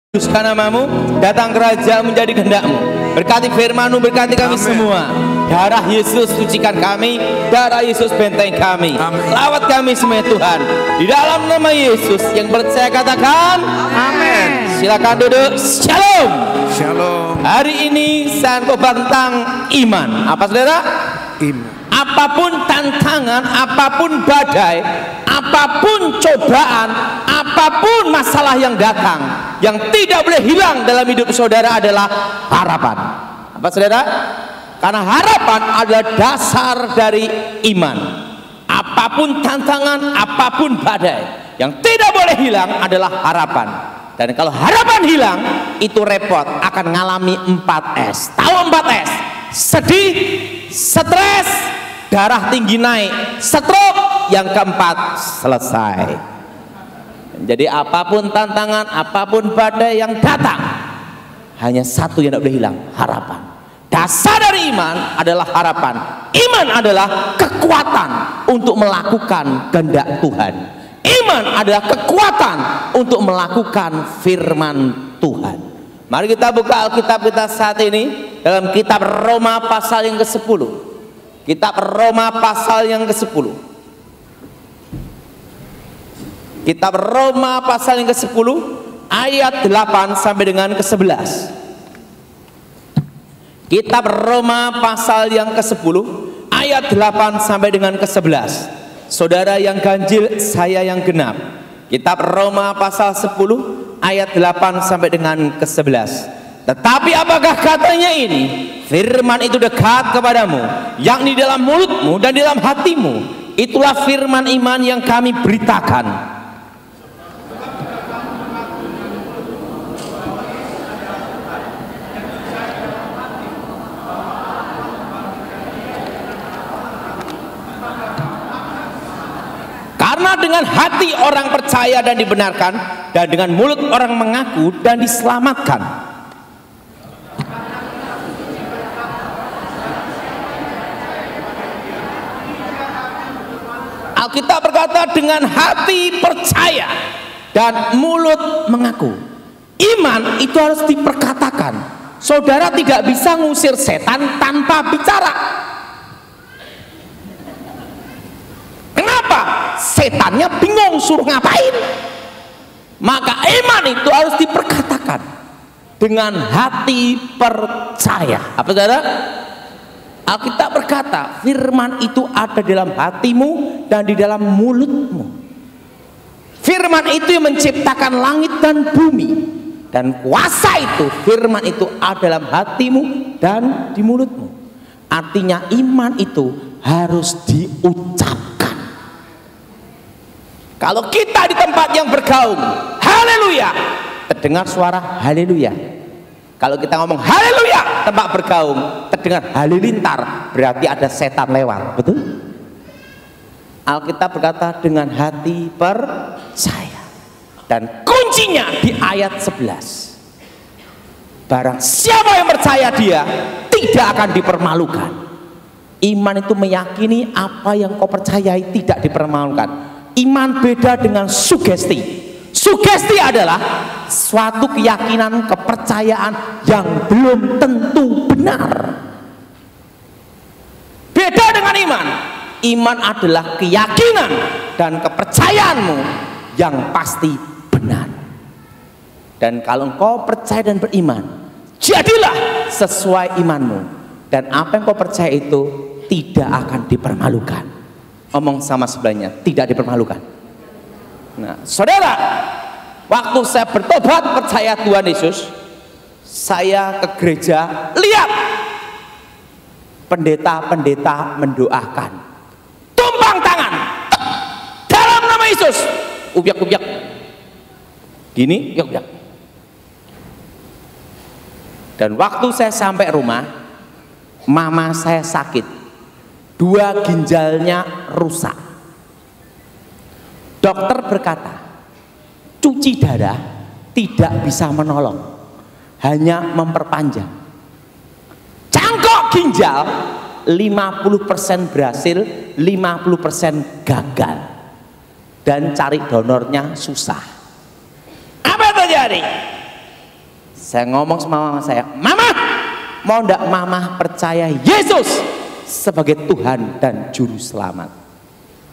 Kuduskan namamu, datang kerajaan menjadi kehendak-Mu. Berkati firman-Mu, berkati kami semua. Darah Yesus sucikan kami, darah Yesus benteng kami. Lawat kami semua Tuhan. Di dalam nama Yesus yang percaya katakan amin. Silakan duduk. Shalom. Shalom. Hari ini saya mau tentang iman. Apa saudara? Iman. Apapun tantangan, apapun badai, apapun cobaan, apapun masalah yang datang, yang tidak boleh hilang dalam hidup saudara adalah harapan. Apa saudara? Karena harapan adalah dasar dari iman. Apapun tantangan, apapun badai, yang tidak boleh hilang adalah harapan. Dan kalau harapan hilang, itu repot, akan mengalami 4S. Tahu 4S? Sedih, stres, darah tinggi naik, stroke, yang keempat selesai. Jadi apapun tantangan, apapun badai yang datang, hanya satu yang tidak boleh hilang, harapan. Dasar dari iman adalah harapan. Iman adalah kekuatan untuk melakukan kehendak Tuhan. Iman adalah kekuatan untuk melakukan firman Tuhan. Mari kita buka Alkitab kita saat ini dalam kitab Roma pasal yang ke-10. Kitab Roma pasal yang ke-10. Kitab Roma pasal yang ke-10 ayat 8 sampai dengan ke-11. Kitab Roma pasal yang ke-10 ayat 8 sampai dengan ke-11. Saudara yang ganjil, saya yang genap. Kitab Roma pasal 10 ayat 8 sampai dengan ke-11. Tetapi apakah katanya ini? Firman itu dekat kepadamu, yakni dalam mulutmu dan dalam hatimu. Itulah firman iman yang kami beritakan. Karena dengan hati orang percaya dan dibenarkan, dan dengan mulut orang mengaku dan diselamatkan. Alkitab berkata dengan hati percaya dan mulut mengaku. Iman itu harus diperkatakan. Saudara tidak bisa ngusir setan tanpa bicara. Kenapa? Setannya bingung suruh ngapain. Maka iman itu harus diperkatakan dengan hati percaya. Apa saudara? Alkitab berkata firman itu ada dalam hatimu dan di dalam mulutmu. Firman itu yang menciptakan langit dan bumi, dan kuasa itu, firman itu ada dalam hatimu dan di mulutmu. Artinya iman itu harus diucapkan. Kalau kita di tempat yang bergaung, haleluya, terdengar suara haleluya. Kalau kita ngomong haleluya, tempat bergaung, terdengar halilintar, berarti ada setan lewat. Betul? Alkitab berkata dengan hati percaya. Dan kuncinya di ayat 11. Barang siapa yang percaya dia tidak akan dipermalukan. Iman itu meyakini apa yang kau percayai tidak dipermalukan. Iman beda dengan sugesti. Sugesti adalah suatu keyakinan, kepercayaan yang belum tentu benar. Beda dengan iman. Iman adalah keyakinan dan kepercayaanmu yang pasti benar. Dan kalau engkau percaya dan beriman, jadilah sesuai imanmu. Dan apa yang kau percaya itu tidak akan dipermalukan. Omong sama sebelahnya, tidak dipermalukan. Nah, saudara, waktu saya bertobat percaya Tuhan Yesus, saya ke gereja, lihat pendeta-pendeta mendoakan, tumpang tangan dalam nama Yesus, ubyak-ubyak gini, ubyak-ubyak. Dan waktu saya sampai rumah, mama saya sakit, 2 ginjalnya rusak. Dokter berkata, cuci darah tidak bisa menolong, hanya memperpanjang. Cangkok ginjal 50% berhasil, 50% gagal. Dan cari donornya susah. Apa yang terjadi? Saya ngomong sama mama saya, "Mama, mau ndak mama percaya Yesus sebagai Tuhan dan Juru Selamat?"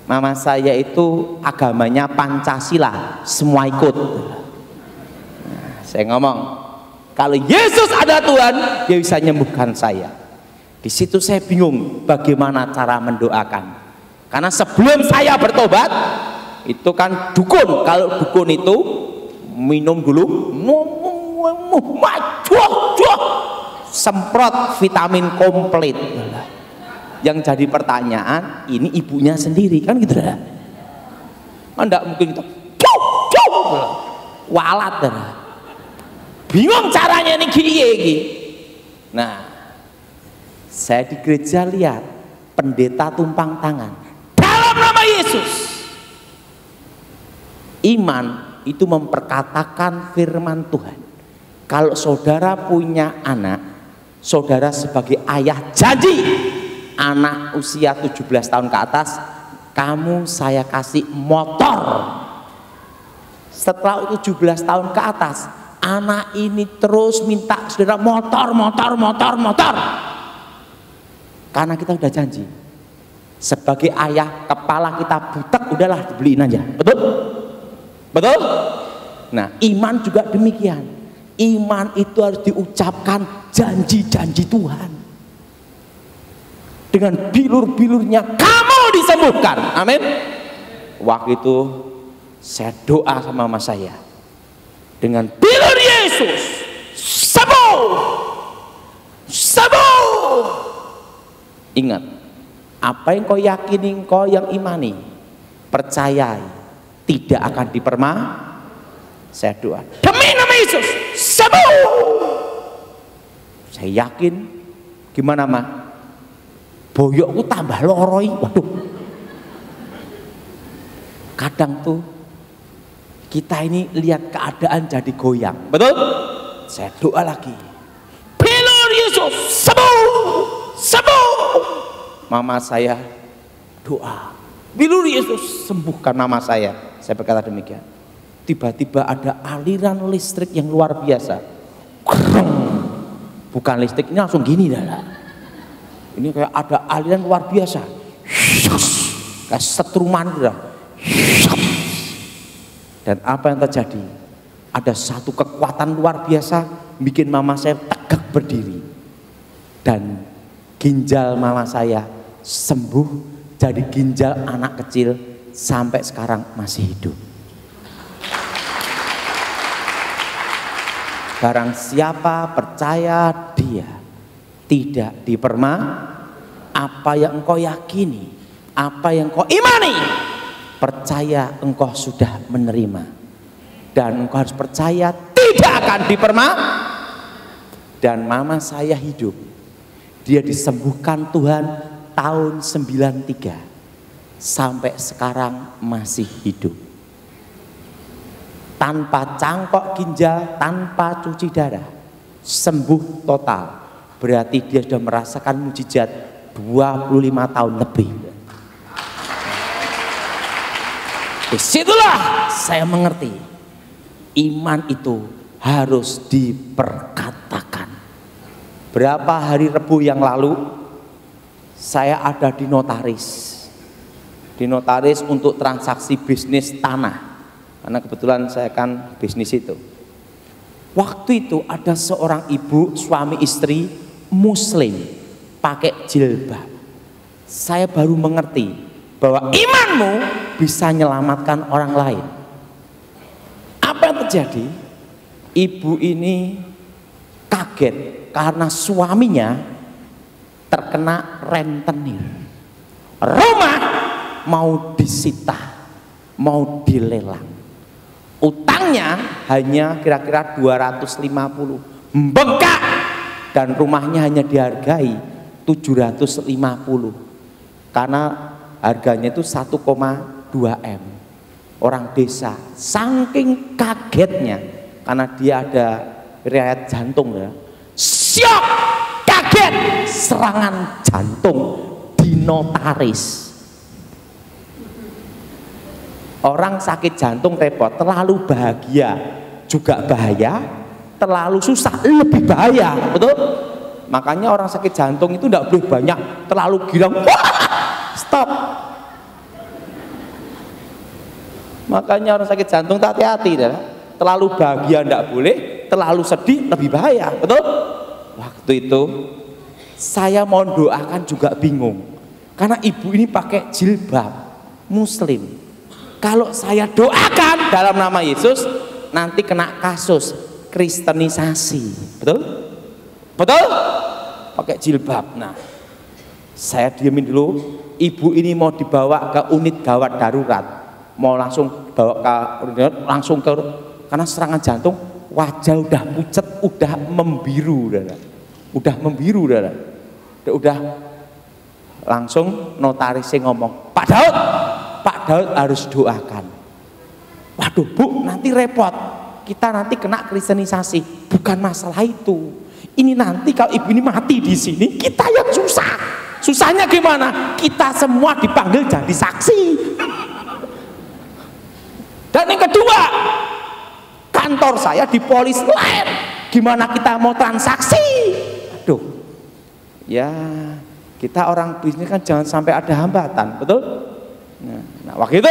Mama saya itu agamanya Pancasila, semua ikut. Nah, saya ngomong, kalau Yesus ada Tuhan, dia bisa menyembuhkan saya. Di situ saya bingung bagaimana cara mendoakan. Karena sebelum saya bertobat, itu kan dukun. Kalau dukun itu minum dulu, semprot vitamin komplit. Yang jadi pertanyaan, ini ibunya sendiri kan gitu dah. Enggak mungkin itu walat dah. Bingung caranya ini gini. Nah, saya di gereja lihat pendeta tumpang tangan dalam nama Yesus. Iman itu memperkatakan firman Tuhan. Kalau saudara punya anak, saudara sebagai ayah janji, anak usia 17 tahun ke atas, kamu saya kasih motor. Setelah 17 tahun ke atas, anak ini terus minta saudara motor. Karena kita udah janji, sebagai ayah kepala kita butek, udahlah dibeliin aja. Betul? Betul? Nah, iman juga demikian. Iman itu harus diucapkan janji-janji Tuhan. Dengan bilur-bilurnya kamu disembuhkan. Amin. Waktu itu saya doa sama mama saya, dengan bilur Yesus sembuh. Ingat, apa yang kau yakini, kau yang imani, percayai, tidak akan saya doa demi nama Yesus sembuh. Saya yakin. Gimana mah? Boyokku tambah loroi. Waduh. Kadang tuh kita ini lihat keadaan jadi goyang. Betul? Saya doa lagi. Bilur Yesus sembuh. Mama saya doa, bilur Yesus sembuhkan mama saya. Saya berkata demikian. Tiba-tiba ada aliran listrik yang luar biasa. Bukan listrik ini langsung gini dah. Ini kayak ada aliran luar biasa. Kayak setruman gitu. Dan apa yang terjadi? Ada satu kekuatan luar biasa bikin mama saya tegak berdiri. Dan ginjal mama saya sembuh jadi ginjal anak kecil, sampai sekarang masih hidup. Barang siapa percaya dia tidak apa yang engkau yakini, apa yang engkau imani, percaya engkau sudah menerima. Dan engkau harus percaya tidak akan Dan mama saya hidup. Dia disembuhkan Tuhan tahun 93, sampai sekarang masih hidup. Tanpa cangkok ginjal, tanpa cuci darah, sembuh total. Berarti dia sudah merasakan mujizat 25 tahun lebih. Disitulah saya mengerti, iman itu harus diperkatakan. Berapa hari Rebu yang lalu saya ada di notaris. Di notaris untuk transaksi bisnis tanah. Karena kebetulan saya kan bisnis itu. Waktu itu ada seorang ibu, suami istri muslim, pakai jilbab. Saya baru mengerti bahwa imanmu bisa menyelamatkan orang lain. Apa yang terjadi? Ibu ini kaget karena suaminya terkena rentenir. Rumah mau disita, mau dilelang. Utangnya hanya kira-kira 250, bengkak, dan rumahnya hanya dihargai 750 karena harganya itu 1,2 M. Orang desa saking kagetnya karena dia ada riwayat jantung ya, syok, kaget, serangan jantung di notaris. Orang sakit jantung repot, terlalu bahagia juga bahaya, terlalu susah lebih bahaya, betul? Makanya orang sakit jantung itu tidak boleh banyak terlalu girang. Stop. Makanya orang sakit jantung hati-hati, terlalu bahagia tidak boleh, terlalu sedih lebih bahaya, betul? Waktu itu saya mau doakan juga bingung, karena ibu ini pakai jilbab muslim. Kalau saya doakan dalam nama Yesus, nanti kena kasus kristenisasi, betul? Betul? Pakai jilbab. Nah, saya diemin dulu. Ibu ini mau dibawa ke unit gawat darurat, mau langsung bawa ke karena serangan jantung, wajah udah pucat, udah membiru, udah membiru, udah langsung notarisnya ngomong, Pak Daud harus doakan. Waduh Bu, nanti repot, kita nanti kena kristenisasi. Bukan masalah itu, ini nanti kalau ibu ini mati di sini, kita yang susah. Susahnya gimana? Kita semua dipanggil jadi saksi. Dan yang kedua, kantor saya di polis lain, gimana kita mau transaksi? Aduh, ya kita orang bisnis kan jangan sampai ada hambatan, betul? Nah waktu itu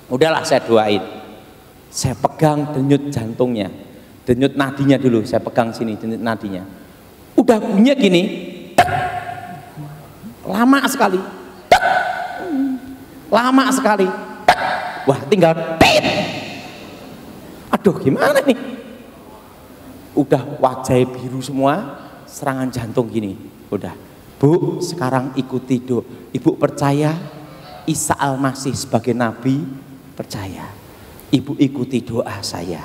udahlah saya doain, saya pegang denyut jantungnya, denyut nadinya dulu, saya pegang sini denyut nadinya, udah bunyinya gini, tek, lama sekali, tek, lama sekali, tek, wah tinggal tit, aduh gimana nih, udah wajah biru semua, serangan jantung gini, udah Bu sekarang ikuti doa, Ibu percaya Isa Al-Masih sebagai Nabi, percaya, Ibu ikuti doa saya.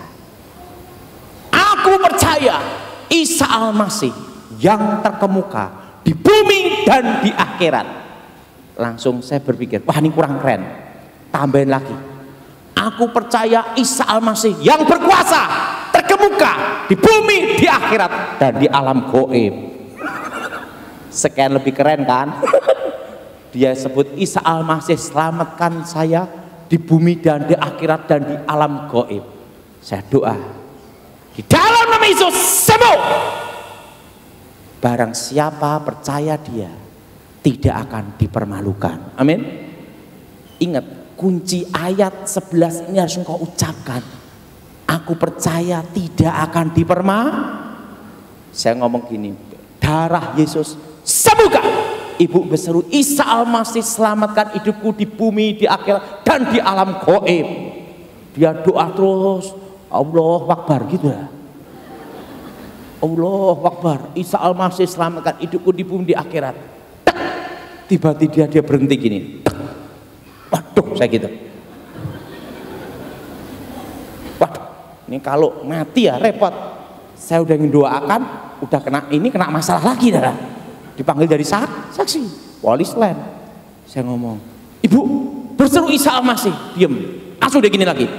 Aku percaya Isa Al-Masih yang terkemuka di bumi dan di akhirat. Langsung saya berpikir, wah ini kurang keren, tambahin lagi, aku percaya Isa Al-Masih yang berkuasa terkemuka di bumi, di akhirat, dan di alam gaib. Sekian lebih keren kan? Dia sebut Isa Al-Masih selamatkan saya di bumi dan di akhirat dan di alam gaib. Saya doa di dalam nama Yesus sembuh. Barang siapa percaya dia tidak akan dipermalukan. Amin. Ingat kunci ayat 11 ini harus engkau ucapkan. Aku percaya tidak akan Saya ngomong gini, darah Yesus sembuhkan. Ibu berseru, Isa Al-Masih selamatkan hidupku di bumi, di akhirat, dan di alam gaib. Dia doa terus, Allahu Akbar gitu ya. Allahu Akbar, Isa Al-Masih selamatkan hidupku di bumi, di akhirat. Tiba-tiba dia berhenti gini. Waduh, saya gitu. Waduh, ini kalau mati ya repot. Saya udah ngedoakan, udah kena masalah lagi dah. Dipanggil dari saksi, polis lain. Saya ngomong, Ibu berseru Isa Al-Masih, diem, langsung dia gini lagi.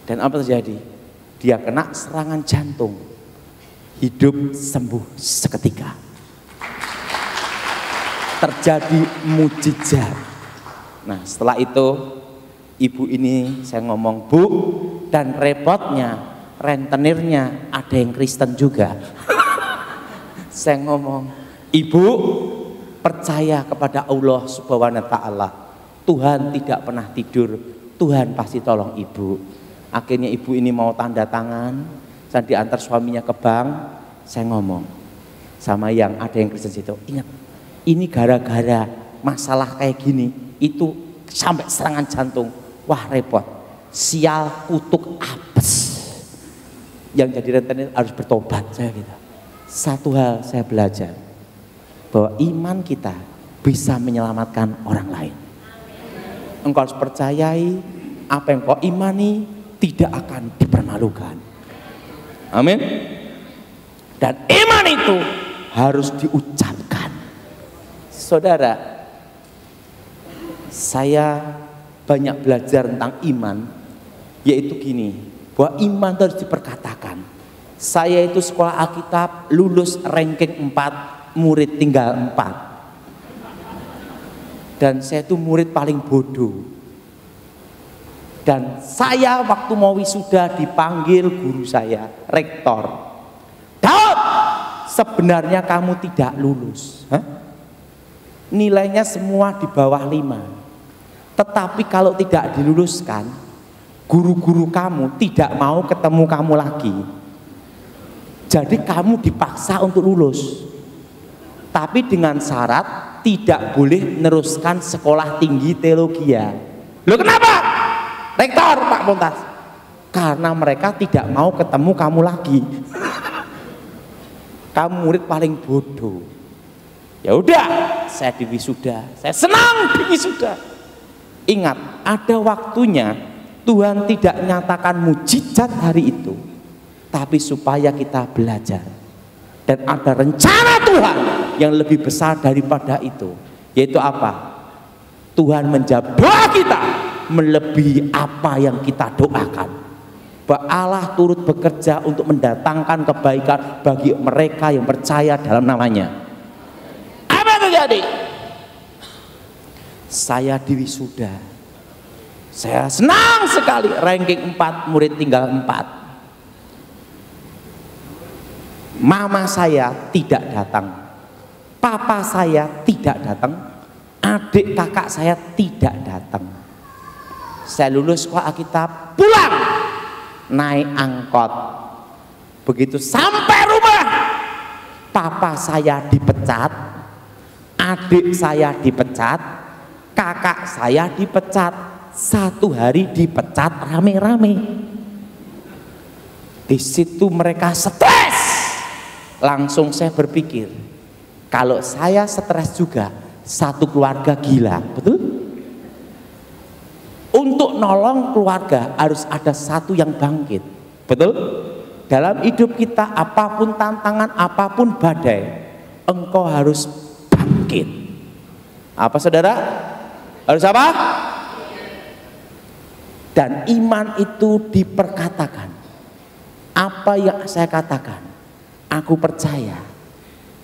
Dan apa terjadi? Dia kena serangan jantung, hidup sembuh seketika. Terjadi mujizat. Nah setelah itu ibu ini saya ngomong, Bu, dan repotnya rentenirnya ada yang Kristen juga. Saya ngomong, Ibu percaya kepada Allah Subhanahu wa Ta'ala, Tuhan tidak pernah tidur, Tuhan pasti tolong ibu. Akhirnya ibu ini mau tanda tangan, saya diantar suaminya ke bank. Saya ngomong sama yang ada yang Kristen situ, ingat ini gara-gara masalah kayak gini itu sampai serangan jantung, wah repot, sial kutuk apes, yang jadi rentenir harus bertobat. Saya gitu. Satu hal saya belajar, bahwa iman kita bisa menyelamatkan orang lain. Engkau harus percayai apa yang kau imani tidak akan dipermalukan. Amin. Dan iman itu harus diucapkan. Saudara, saya banyak belajar tentang iman, yaitu gini, bahwa iman itu harus diperkatakan. Saya itu sekolah Alkitab lulus ranking 4, murid tinggal 4, dan saya itu murid paling bodoh Dan saya waktu mau wisuda dipanggil guru saya, rektor. Daud, sebenarnya kamu tidak lulus. Hah? Nilainya semua di bawah 5. Tetapi kalau tidak diluluskan, guru-guru kamu tidak mau ketemu kamu lagi. Jadi kamu dipaksa untuk lulus. Tapi dengan syarat tidak boleh meneruskan sekolah tinggi teologi. Loh kenapa? Rektor Pak Pontas, karena mereka tidak mau ketemu kamu lagi. Kamu murid paling bodoh. Ya udah, saya diwisuda. Saya senang diwisuda. Ingat, ada waktunya Tuhan tidak nyatakan mujizat hari itu, tapi supaya kita belajar. Dan ada rencana Tuhan yang lebih besar daripada itu, yaitu apa? Tuhan menjawab doa kita melebihi apa yang kita doakan. Bahwa Allah turut bekerja untuk mendatangkan kebaikan bagi mereka yang percaya dalam namanya. Apa yang terjadi? Saya diwisuda. Saya senang sekali, ranking 4, murid tinggal 4. Mama saya tidak datang, papa saya tidak datang, adik kakak saya tidak datang. Saya lulus sekolah Alkitab, pulang naik angkot. Begitu sampai rumah, papa saya dipecat, adik saya dipecat, kakak saya dipecat. 1 hari dipecat rame-rame. Di situ mereka stres. Langsung saya berpikir, kalau saya stres juga, satu keluarga gila, betul? Untuk nolong keluarga harus ada satu yang bangkit, betul? Dalam hidup kita, apapun tantangan, apapun badai, engkau harus bangkit. Apa saudara? Harus apa? Dan iman itu diperkatakan. Apa yang saya katakan? Aku percaya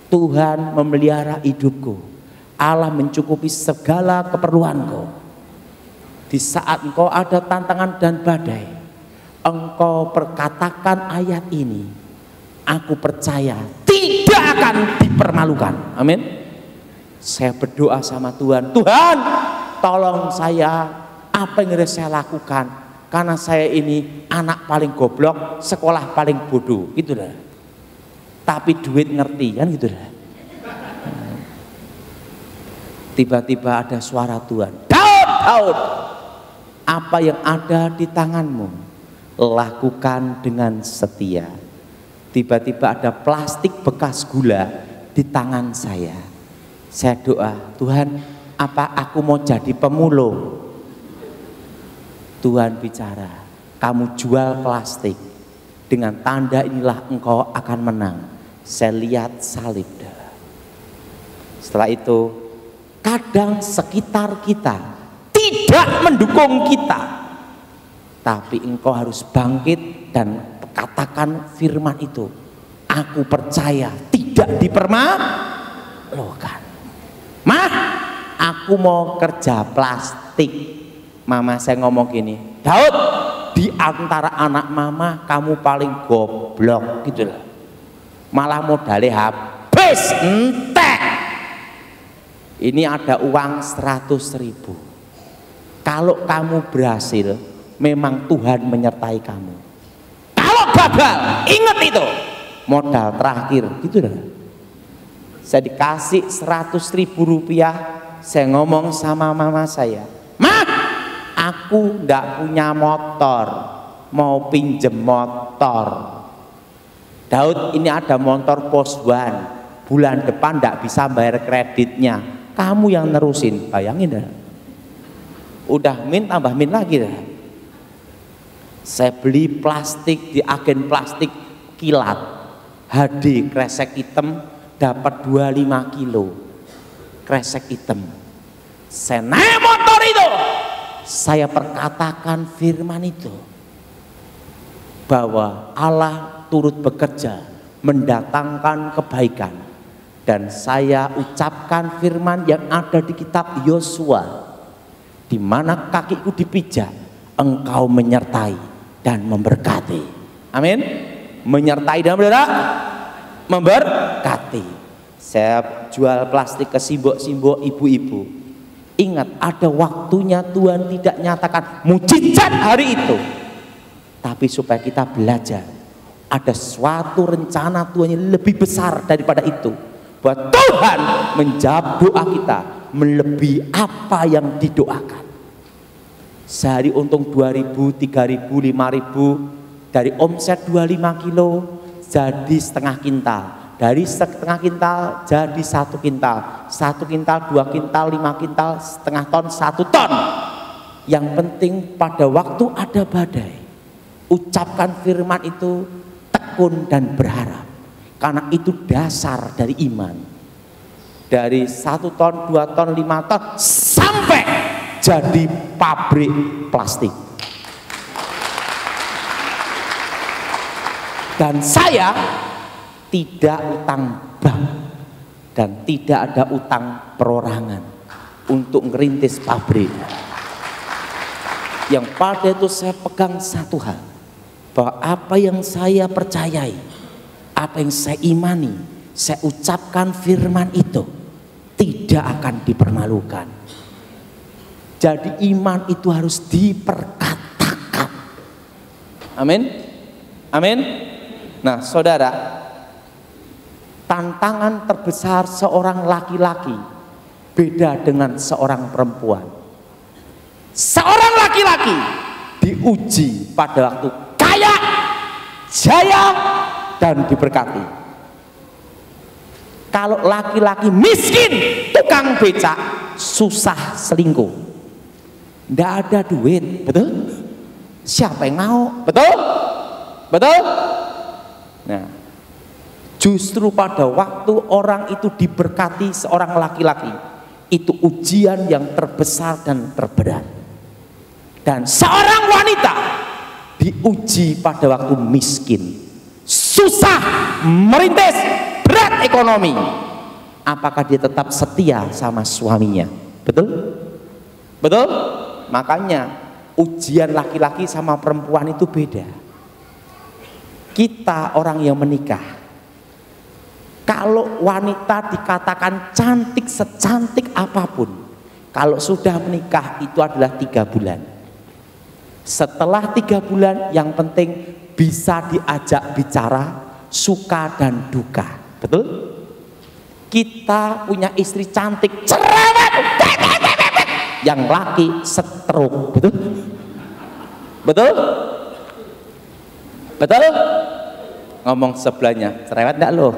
Tuhan memelihara hidupku. Allah mencukupi segala keperluanku. Di saat engkau ada tantangan dan badai, engkau perkatakan ayat ini. Aku percaya tidak akan dipermalukan. Amin. Saya berdoa sama Tuhan, Tuhan tolong saya. Apa yang harus saya lakukan? Karena saya ini anak paling goblok, sekolah paling bodoh, gitu dah. Tapi duit ngerti kan, gitu dah. Tiba-tiba ada suara Tuhan, Daud, Daud, apa yang ada di tanganmu lakukan dengan setia. Tiba-tiba ada plastik bekas gula di tangan saya. Saya doa, Tuhan, apa aku mau jadi pemulung? Tuhan bicara, kamu jual plastik, dengan tanda inilah engkau akan menang. Saya lihat salib. Setelah itu, kadang sekitar kita tidak mendukung kita, tapi engkau harus bangkit dan katakan firman itu. Aku percaya tidak dipermalukan. Mah, aku mau kerja plastik. Mama saya ngomong gini, Daud, di antara anak mama kamu paling goblok, gitu lah. Malah modalnya habis, entek. Ini ada uang 100.000. Kalau kamu berhasil, memang Tuhan menyertai kamu. Kalau gagal, ingat itu, modal terakhir, gitu lah. Saya dikasih 100.000 rupiah, saya ngomong sama mama saya, Ma, aku nggak punya motor, mau pinjem motor. Daud, ini ada motor Poswan, bulan depan nggak bisa bayar kreditnya, kamu yang nerusin. Bayangin dah, udah min tambah min lagi dah. Saya beli plastik di agen plastik kilat HD kresek hitam, dapat 25 kilo kresek hitam. Saya naik motor itu, saya perkatakan firman itu, bahwa Allah turut bekerja mendatangkan kebaikan. Dan saya ucapkan firman yang ada di kitab Yosua, di mana kakiku dipijak, Engkau menyertai dan memberkati. Amin. Menyertai dan memberkati. Saya jual plastik ke simbok-simbok ibu-ibu. Ingat, ada waktunya Tuhan tidak nyatakan mujizat hari itu, tapi supaya kita belajar ada suatu rencana Tuhan yang lebih besar daripada itu, bahwa Tuhan menjawab doa kita melebihi apa yang didoakan. Sehari untung 2.000, 3.000, 5.000, dari omset 25 kilo jadi setengah kintal, dari setengah kintal jadi 1 kintal, 1 kintal, 2 kintal, 5 kintal, setengah ton, 1 ton. Yang penting pada waktu ada badai, ucapkan firman itu, tekun dan berharap, karena itu dasar dari iman. Dari 1 ton, 2 ton, 5 ton, sampai jadi pabrik plastik. Dan saya tidak utang bank dan tidak ada utang perorangan untuk ngerintis pabrik. Yang pada itu saya pegang satu hal, bahwa apa yang saya percayai, apa yang saya imani, saya ucapkan firman itu tidak akan dipermalukan. Jadi iman itu harus diperkatakan. Amin. Amin. Nah, saudara, tantangan terbesar seorang laki-laki beda dengan seorang perempuan. Seorang laki-laki diuji pada waktu kaya, jaya, dan diberkati. Kalau laki-laki miskin, tukang becak, susah selingkuh, nggak ada duit, betul? Siapa yang mau? Betul? Betul? Nah, justru pada waktu orang itu diberkati, seorang laki-laki, itu ujian yang terbesar dan terberat. Dan seorang wanita diuji pada waktu miskin, susah, merintis, berat ekonomi. Apakah dia tetap setia sama suaminya? Betul? Betul? Makanya ujian laki-laki sama perempuan itu beda. Kita orang yang menikah, kalau wanita dikatakan cantik secantik apapun, kalau sudah menikah itu adalah 3 bulan. Setelah 3 bulan, yang penting bisa diajak bicara suka dan duka. Betul? Kita punya istri cantik, cerewet, yang laki stroke. Betul? Betul? Betul? Ngomong sebelahnya, cerewet enggak lo?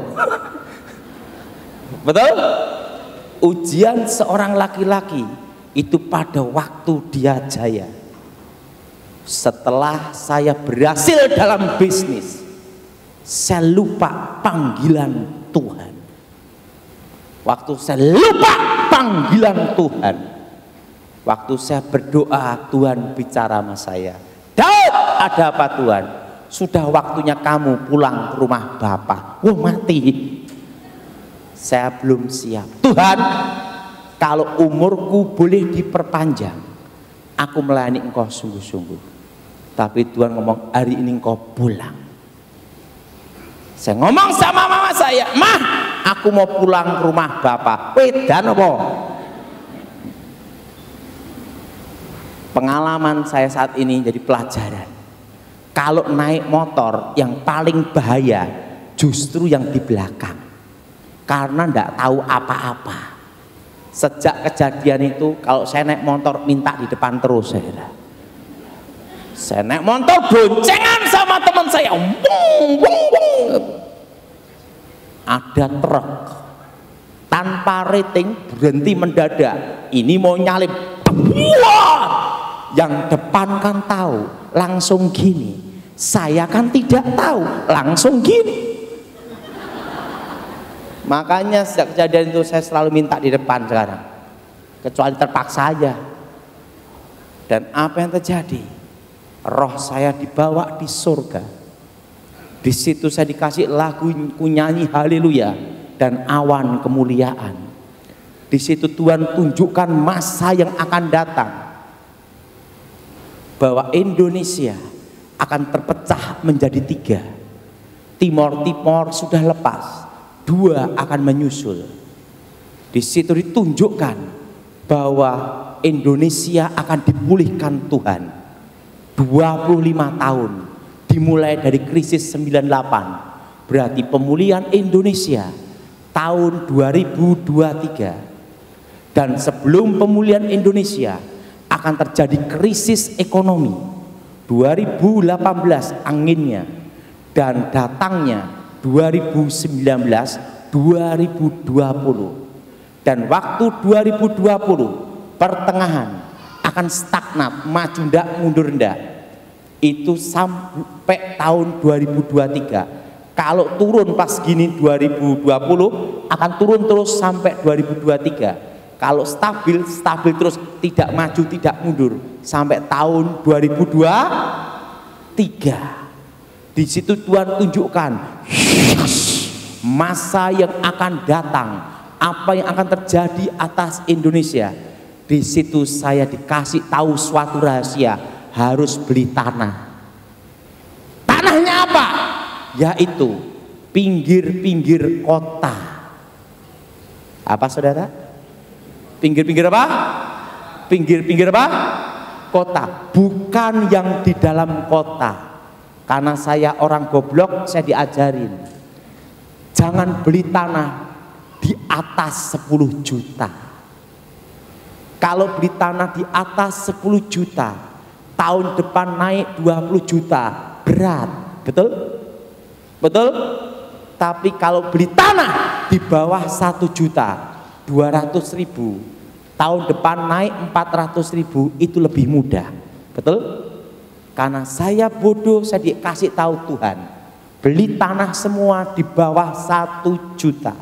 Betul? Ujian seorang laki-laki itu pada waktu dia jaya. Setelah saya berhasil dalam bisnis, saya lupa panggilan Tuhan. Waktu saya lupa panggilan Tuhan, waktu saya berdoa, Tuhan bicara sama saya, Daud, ada apa Tuhan? Sudah waktunya kamu pulang ke rumah Bapak. Wah, mati. Saya belum siap. Tuhan, kalau umurku boleh diperpanjang, aku melayani engkau sungguh-sungguh. Tapi Tuhan ngomong, hari ini engkau pulang. Saya ngomong sama mama saya, Mah, aku mau pulang ke rumah Bapak. Wedan apa? Pengalaman saya saat ini jadi pelajaran. Kalau naik motor yang paling bahaya justru yang di belakang, karena enggak tahu apa-apa. Sejak kejadian itu, kalau saya naik motor minta di depan terus. Saya naik motor boncengan sama teman saya, ada truk tanpa rating berhenti mendadak. Ini mau nyalip, wah! Yang depan kan tahu, langsung gini. Saya kan tidak tahu, langsung gini. Makanya sejak kejadian itu saya selalu minta di depan sekarang, kecuali terpaksa aja. Dan apa yang terjadi? Roh saya dibawa di surga. Di situ saya dikasih lagu nyanyi haleluya dan awan kemuliaan. Di situ Tuhan tunjukkan masa yang akan datang. bahwa Indonesia akan terpecah menjadi 3. Timor sudah lepas, 2 akan menyusul. Di situ ditunjukkan bahwa Indonesia akan dipulihkan Tuhan. 25 tahun dimulai dari krisis 98, berarti pemulihan Indonesia tahun 2023. Dan sebelum pemulihan Indonesia akan terjadi krisis ekonomi 2018 anginnya, dan datangnya 2019 2020. Dan waktu 2020 pertengahan akan stagnat, maju ndak mundur ndak, itu sampai tahun 2023. Kalau turun pas gini 2020 akan turun terus sampai 2023. Kalau stabil terus, tidak maju tidak mundur sampai tahun 2023. Di situ Tuhan tunjukkan masa yang akan datang, apa yang akan terjadi atas Indonesia. Di situ saya dikasih tahu suatu rahasia, harus beli tanah. Tanahnya apa? Yaitu pinggir-pinggir kota. Apa saudara? Pinggir-pinggir apa? Pinggir-pinggir apa? Kota, bukan yang di dalam kota. Karena saya orang goblok, saya diajarin jangan beli tanah di atas 10 juta. Kalau beli tanah di atas 10 juta, tahun depan naik 20 juta, berat, betul? Betul? Tapi kalau beli tanah di bawah 1 juta 200.000, tahun depan naik 400.000, itu lebih mudah, betul? Karena saya bodoh, saya dikasih tahu Tuhan, beli tanah semua di bawah 1 juta.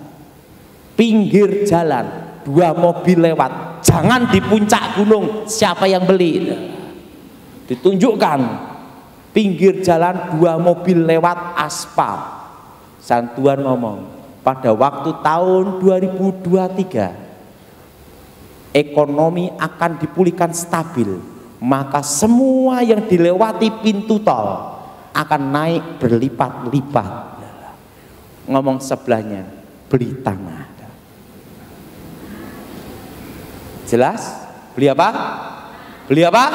Pinggir jalan 2 mobil lewat, jangan di puncak gunung, siapa yang beli? Ditunjukkan pinggir jalan 2 mobil lewat aspal. Sang Tuhan ngomong, pada waktu tahun 2023 ekonomi akan dipulihkan stabil, maka semua yang dilewati pintu tol akan naik berlipat-lipat. Ngomong sebelahnya, beli tanah. Jelas? Beli apa? Beli apa?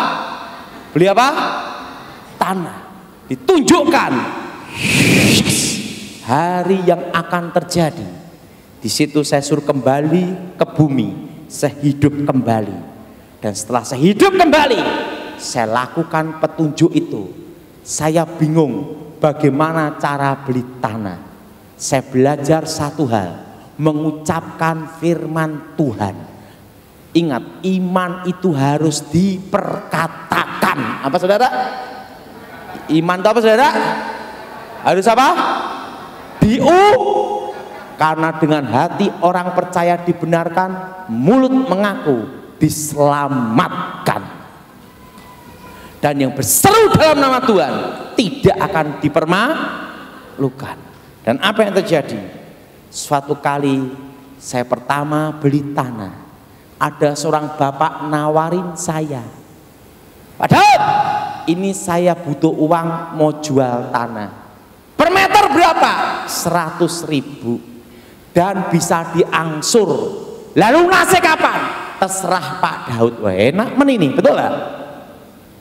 Beli apa? Tanah. Ditunjukkan hari yang akan terjadi. Di situ saya suruh kembali ke bumi, saya hidup kembali. Dan setelah saya hidup kembali, saya lakukan petunjuk itu. Saya bingung bagaimana cara beli tanah. Saya belajar satu hal, mengucapkan firman Tuhan. Ingat, iman itu harus diperkatakan. Apa saudara? Iman itu apa saudara? Harus apa? Karena dengan hati orang percaya dibenarkan, mulut mengaku diselamatkan. Dan yang berseru dalam nama Tuhan tidak akan dipermalukan. Dan apa yang terjadi? Suatu kali saya pertama beli tanah, ada seorang bapak nawarin saya, padahal ini saya butuh uang mau jual tanah. Per meter berapa? 100.000 dan bisa diangsur. Lalu lunasnya kapan? Terserah Pak Daud. Wah, enak menini, betul lah.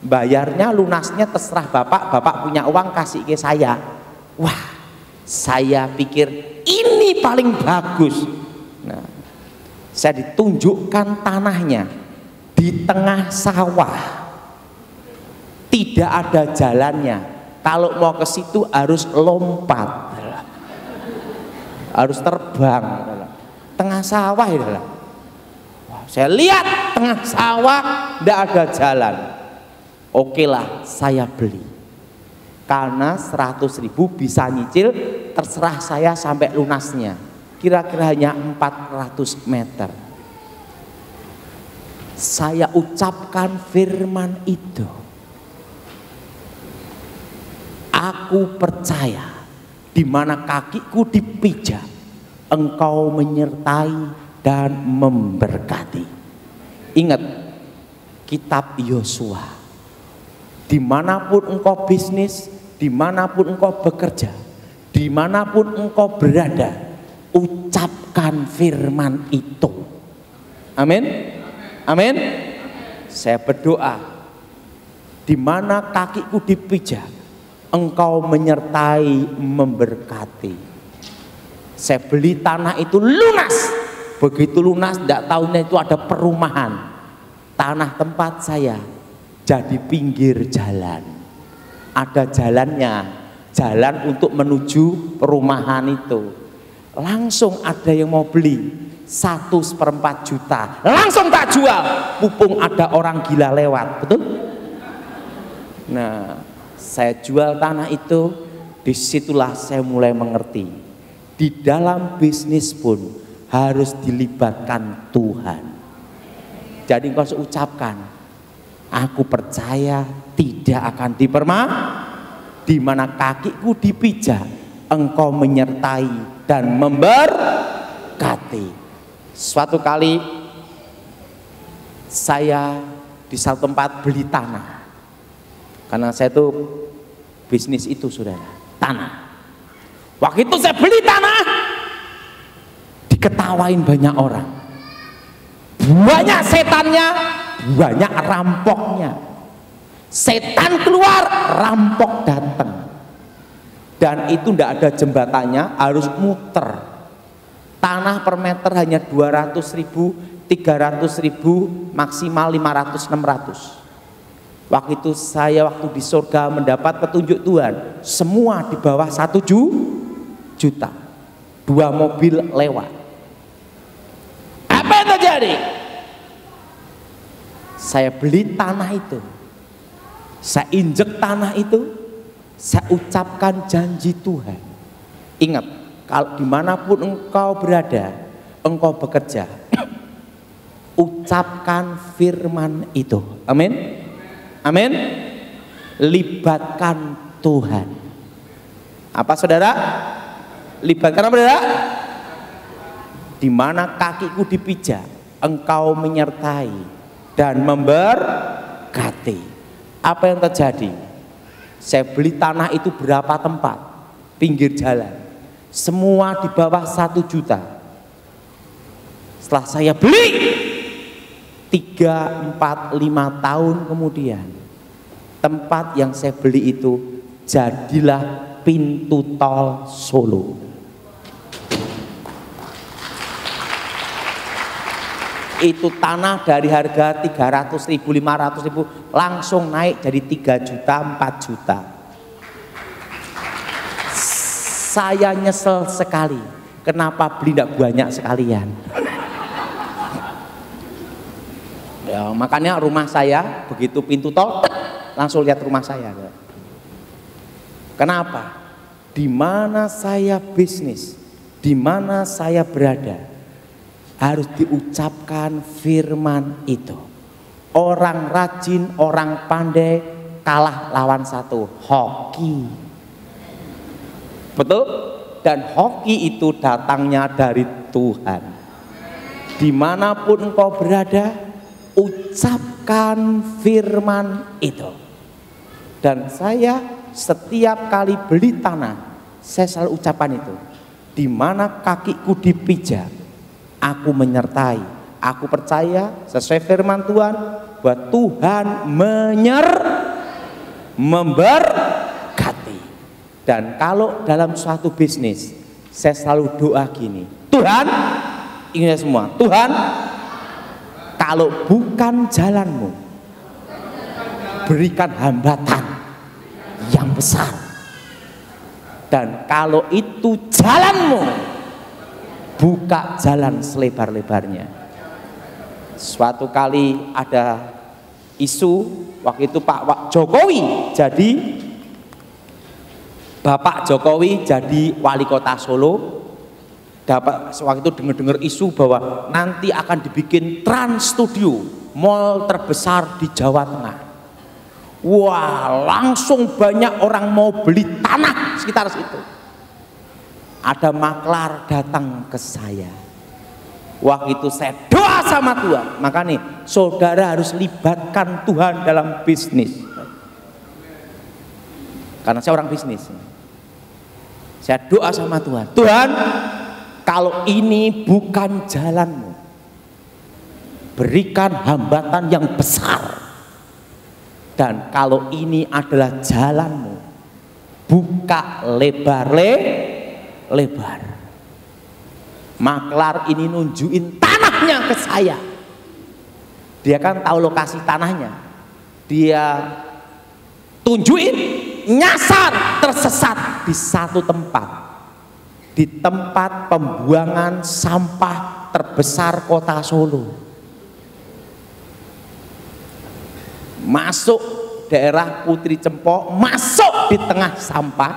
Bayarnya lunasnya terserah bapak. Bapak punya uang kasih ke saya. Wah, saya pikir ini paling bagus. Nah, saya ditunjukkan tanahnya di tengah sawah, tidak ada jalannya. Kalau mau ke situ harus lompat, harus terbang. Tengah sawah itulah. Saya lihat tengah sawah tidak ada jalan. Oke lah, saya beli. Karena 100.000 bisa nyicil, terserah saya sampai lunasnya. Kira-kira hanya 400 meter. Saya ucapkan firman itu. Aku percaya, di mana kakiku dipijak, Engkau menyertai dan memberkati. Ingat kitab Yosua Dimanapun engkau bisnis, dimanapun engkau bekerja, dimanapun engkau berada, ucapkan firman itu. Amin. Amin. Saya berdoa, di mana kakiku dipijak, engkau menyertai, memberkati. Saya beli tanah itu lunas. Begitu lunas, tidak tahunya itu ada perumahan. Tanah tempat saya jadi pinggir jalan. Ada jalannya, jalan untuk menuju perumahan itu. Langsung ada yang mau beli 1/4 juta, langsung tak jual. Mumpung ada orang gila lewat, betul? Nah, saya jual tanah itu. Disitulah saya mulai mengerti, di dalam bisnis pun harus dilibatkan Tuhan. Jadi engkau ucapkan, aku percaya tidak akan di mana kakiku dipijak, engkau menyertai dan memberkati. Suatu kali saya di satu tempat beli tanah, karena saya itu bisnis itu, saudara, tanah. Waktu itu saya beli tanah, diketawain banyak orang, banyak setannya, banyak rampoknya. Setan keluar, rampok datang. Dan itu tidak ada jembatannya, harus muter. Tanah per meter hanya 200.000, 300.000, maksimal 500-600. Waktu itu saya waktu di surga mendapat petunjuk Tuhan, semua di bawah 1 juta. 2 mobil lewat. Apa yang terjadi? Saya beli tanah itu, saya injek tanah itu, saya ucapkan janji Tuhan. Ingat, kalau dimanapun engkau berada, engkau bekerja, ucapkan firman itu. Amin. Amin. Libatkan Tuhan. Apa, saudara? Libatkan apa, saudara? Di mana kakiku dipijak, engkau menyertai dan memberkati. Apa yang terjadi? Saya beli tanah itu berapa tempat, pinggir jalan, semua di bawah 1 juta. Setelah saya beli, 3, 4, 5 tahun kemudian, tempat yang saya beli itu jadilah pintu tol Solo. Itu tanah dari harga 300.000, 500.000 langsung naik jadi 3 juta, 4 juta. Saya nyesel sekali, kenapa beli tidak banyak sekalian. Ya, makanya rumah saya begitu pintu tol, langsung lihat rumah saya. Kenapa? Di mana saya bisnis, di mana saya berada, harus diucapkan firman itu. Orang rajin, orang pandai kalah lawan satu, hoki. Betul? Dan hoki itu datangnya dari Tuhan. Dimanapun engkau berada, ucapkan firman itu. Dan saya setiap kali beli tanah, saya selalu ucapkan itu. Di mana kakiku dipijak, aku menyertai, aku percaya sesuai firman Tuhan bahwa Tuhan memberkati. Dan kalau dalam suatu bisnis, saya selalu doa gini, Tuhan, ingat semua, Tuhan, kalau bukan jalanmu, berikan hambatan yang besar. Dan kalau itu jalanmu, buka jalan selebar-lebarnya. Suatu kali ada isu, waktu itu Pak Jokowi jadi, Bapak Jokowi jadi wali kota Solo. Dapat waktu itu dengar-dengar isu bahwa nanti akan dibikin Trans Studio, mall terbesar di Jawa Tengah. Wah, langsung banyak orang mau beli tanah sekitar situ. Ada maklar datang ke saya. Waktu itu saya doa sama Tuhan. Makanya saudara harus libatkan Tuhan dalam bisnis. Karena saya orang bisnis. Saya doa sama Tuhan, Tuhan, kalau ini bukan jalanmu, berikan hambatan yang besar. Dan kalau ini adalah jalanmu, buka lebar. Maklar ini nunjukin tanahnya ke saya. Dia kan tahu lokasi tanahnya. Dia tunjukin, nyasar, tersesat di satu tempat. Di tempat pembuangan sampah terbesar kota Solo. Masuk daerah Putri Cempo, masuk di tengah sampah,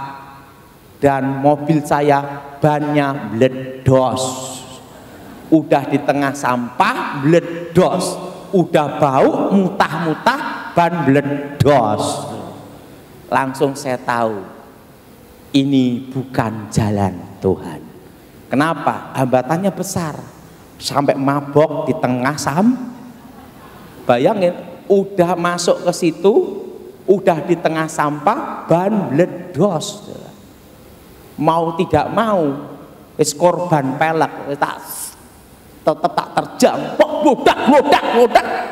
dan mobil saya bannya meledos. Udah di tengah sampah meledos, udah bau mutah-mutah, ban meledos. Langsung saya tahu ini bukan jalan Tuhan. Kenapa? Hambatannya besar, sampai mabok di tengah Bayangin, udah masuk ke situ, udah di tengah sampah, ban meledos. Mau tidak mau, korban pelek tetap tak terjang, bodak,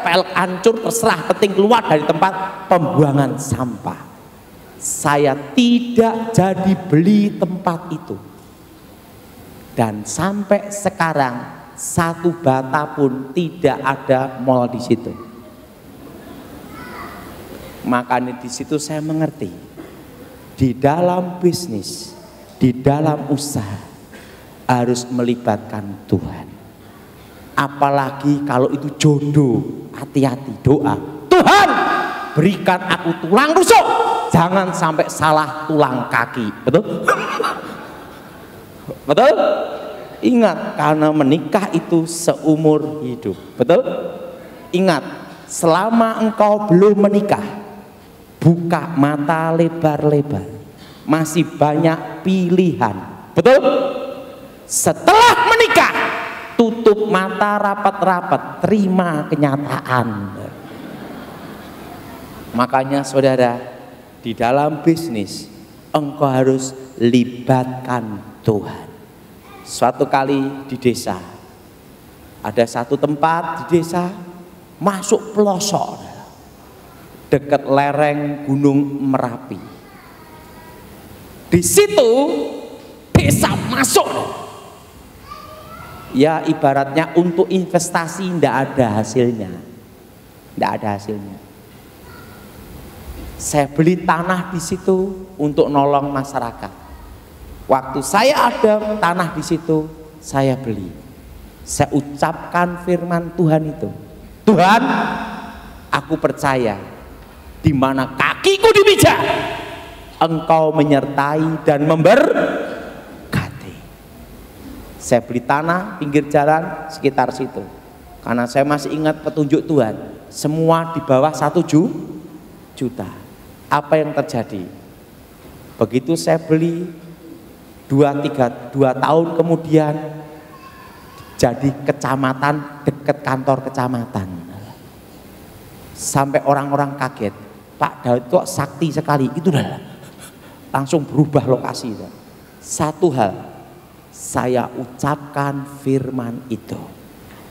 pelek hancur, terserah, penting keluar dari tempat pembuangan sampah. Saya tidak jadi beli tempat itu, dan sampai sekarang satu bata pun tidak ada mall di situ. Makanya di situ saya mengerti, di dalam bisnis, di dalam usaha harus melibatkan Tuhan. Apalagi kalau itu jodoh, hati-hati doa. Tuhan, berikan aku tulang rusuk, jangan sampai salah tulang kaki. Betul? Betul? Ingat, karena menikah itu seumur hidup. Betul? Ingat, selama engkau belum menikah, buka mata lebar-lebar, masih banyak pilihan. Betul? Setelah menikah, tutup mata rapat-rapat, terima kenyataan. Makanya saudara, di dalam bisnis engkau harus libatkan Tuhan. Suatu kali di desa, ada satu tempat di desa, masuk pelosok dekat lereng Gunung Merapi. Di situ desa masuk, ya ibaratnya untuk investasi tidak ada hasilnya, Saya beli tanah di situ untuk nolong masyarakat. Waktu saya ada tanah di situ, saya beli. Saya ucapkan firman Tuhan itu, Tuhan, aku percaya di mana kakiku dipijak, Engkau menyertai dan memberkati. Saya beli tanah pinggir jalan sekitar situ, karena saya masih ingat petunjuk Tuhan, semua di bawah 1 juta. Apa yang terjadi? Begitu saya beli, 2 tahun kemudian jadi kecamatan, dekat kantor kecamatan. Sampai orang-orang kaget, Pak Daud kok sakti sekali. Itu dah langsung berubah lokasi. Satu hal, saya ucapkan firman itu.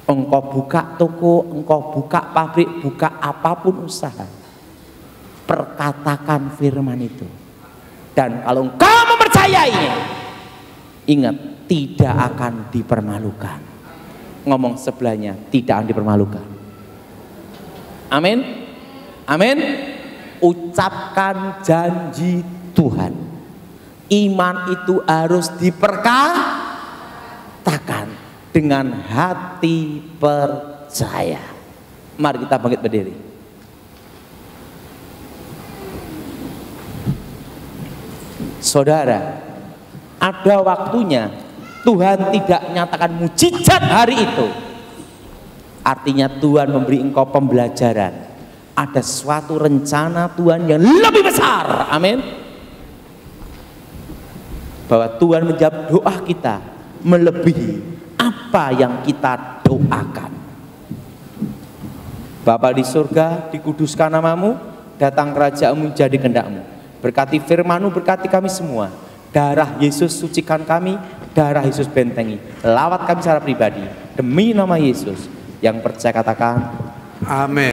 Engkau buka toko, engkau buka pabrik, buka apapun usaha, perkatakan firman itu. Dan kalau engkau mempercayainya, ingat, tidak akan dipermalukan. Ngomong sebelahnya, tidak akan dipermalukan. Amin. Amin. Ucapkan janji Tuhan. Iman itu harus diperkatakan dengan hati percaya. Mari kita bangkit berdiri. Saudara, ada waktunya Tuhan tidak nyatakan mujizat hari itu. Artinya Tuhan memberi engkau pembelajaran. Ada suatu rencana Tuhan yang lebih besar. Amin. Bahwa Tuhan menjawab doa kita melebihi apa yang kita doakan. Bapa di surga, dikuduskan namamu, datang kerajaanmu, jadi kehendakmu Berkati firman-Mu, berkati kami semua. Darah Yesus sucikan kami, darah Yesus bentengi. Lawat kami secara pribadi. Demi nama Yesus. Yang percaya katakan Amin.